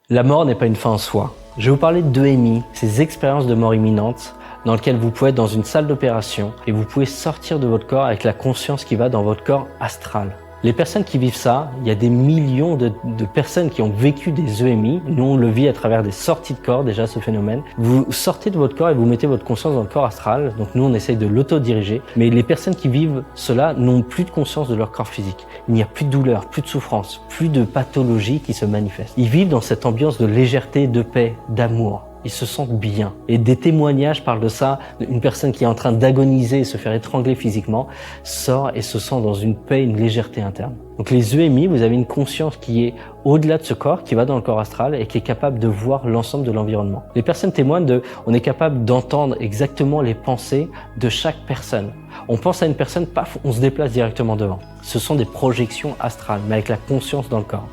La mort n'est pas une fin en soi. Je vais vous parler d'EMI, ces expériences de mort imminente dans lesquelles vous pouvez être dans une salle d'opération et vous pouvez sortir de votre corps avec la conscience qui va dans votre corps astral. Les personnes qui vivent ça, il y a des millions de personnes qui ont vécu des EMI. Nous, on le vit à travers des sorties de corps, déjà, ce phénomène. Vous sortez de votre corps et vous mettez votre conscience dans le corps astral. Donc nous, on essaye de l'auto-diriger. Mais les personnes qui vivent cela n'ont plus de conscience de leur corps physique. Il n'y a plus de douleur, plus de souffrance, plus de pathologie qui se manifeste. Ils vivent dans cette ambiance de légèreté, de paix, d'amour. Ils se sentent bien. Et des témoignages parlent de ça. Une personne qui est en train d'agoniser et se faire étrangler physiquement sort et se sent dans une paix, une légèreté interne. Donc les EMI, vous avez une conscience qui est au-delà de ce corps, qui va dans le corps astral et qui est capable de voir l'ensemble de l'environnement. Les personnes témoignent on est capable d'entendre exactement les pensées de chaque personne. On pense à une personne, paf, on se déplace directement devant. Ce sont des projections astrales, mais avec la conscience dans le corps.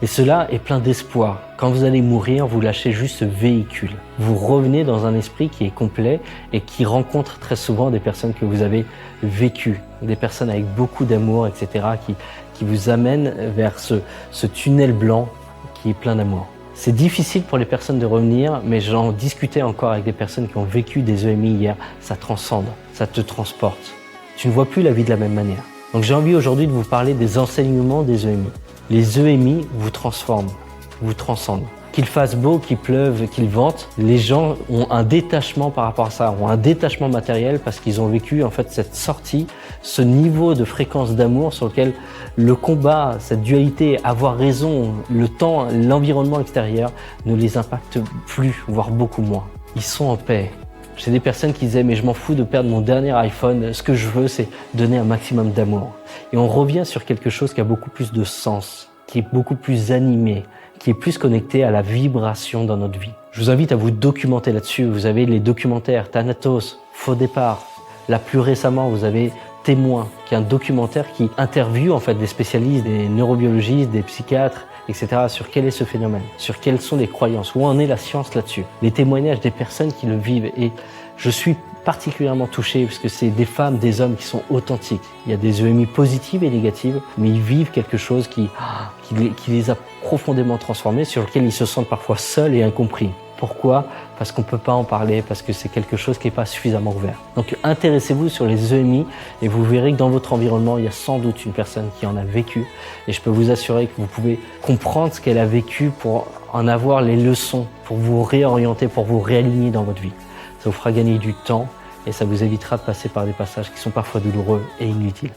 Et cela est plein d'espoir. Quand vous allez mourir, vous lâchez juste ce véhicule. Vous revenez dans un esprit qui est complet et qui rencontre très souvent des personnes que vous avez vécues, des personnes avec beaucoup d'amour, etc., qui vous amènent vers ce tunnel blanc qui est plein d'amour. C'est difficile pour les personnes de revenir, mais j'en discutais encore avec des personnes qui ont vécu des EMI hier. Ça transcende, ça te transporte. Tu ne vois plus la vie de la même manière. Donc j'ai envie aujourd'hui de vous parler des enseignements des EMI. Les EMI vous transforment, vous transcendent. Qu'il fasse beau, qu'il pleuve, qu'il vente, les gens ont un détachement par rapport à ça, ont un détachement matériel parce qu'ils ont vécu en fait cette sortie, ce niveau de fréquence d'amour sur lequel le combat, cette dualité, avoir raison, le temps, l'environnement extérieur ne les impacte plus, voire beaucoup moins. Ils sont en paix. J'ai des personnes qui disaient « mais je m'en fous de perdre mon dernier iPhone, ce que je veux c'est donner un maximum d'amour ». Et on revient sur quelque chose qui a beaucoup plus de sens, qui est beaucoup plus animé, qui est plus connecté à la vibration dans notre vie. Je vous invite à vous documenter là-dessus. Vous avez les documentaires Thanatos, Faux Départ. Là, plus récemment, vous avez Témoin, qui est un documentaire qui interviewe en fait des spécialistes, des neurobiologistes, des psychiatres, etc. sur quel est ce phénomène, sur quelles sont les croyances, où en est la science là-dessus. Les témoignages des personnes qui le vivent. Et je suis particulièrement touché parce que c'est des femmes, des hommes qui sont authentiques. Il y a des EMI positives et négatives, mais ils vivent quelque chose qui les a profondément transformés, sur lequel ils se sentent parfois seuls et incompris. Pourquoi ? Parce qu'on ne peut pas en parler, parce que c'est quelque chose qui n'est pas suffisamment ouvert. Donc intéressez-vous sur les EMI et vous verrez que dans votre environnement, il y a sans doute une personne qui en a vécu. Et je peux vous assurer que vous pouvez comprendre ce qu'elle a vécu pour en avoir les leçons, pour vous réorienter, pour vous réaligner dans votre vie. Ça vous fera gagner du temps et ça vous évitera de passer par des passages qui sont parfois douloureux et inutiles.